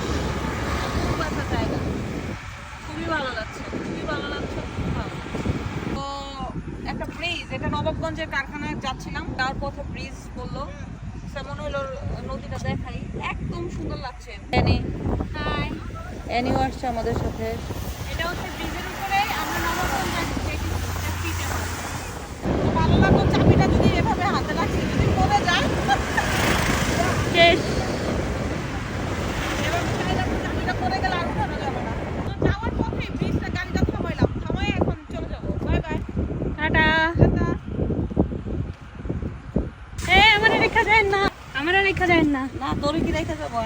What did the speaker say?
Fresh, খুব একটা জায়গা, খুবই ভালো লাগছে, খুবই ভালো লাগছে, খুব ভালো লাগছে। তো একটা ব্রিজ, এটা নবাবগঞ্জের কারখানায় যাচ্ছিলাম, যাওয়ার পথে ব্রিজ বললো, মনে হলো নদীটা দেখাই, একদম সুন্দর লাগছে। হাই, অ্যানিও আসছে আমাদের সাথে। এটা হচ্ছে ব্রিজের উপরে আমরা নবাবগঞ্জ যাচ্ছি। ভালো লাগলো, চাবিটা যদি এভাবে হাতে লাগছে, যদি পড়ে যায় শেষ। এবার উঠে যাবো, চাবিটা পড়ে গেলে আর উঠানো যাবে না। তো যাওয়ার পথে ব্রিজটা গাড়িটা থামাইলাম, থামাই এখন চলে যাবো। Bye bye, tata. আমারে রেখা যায় না, আমারে রেখা যায় না। না, তোরে কি রেখা যাবো?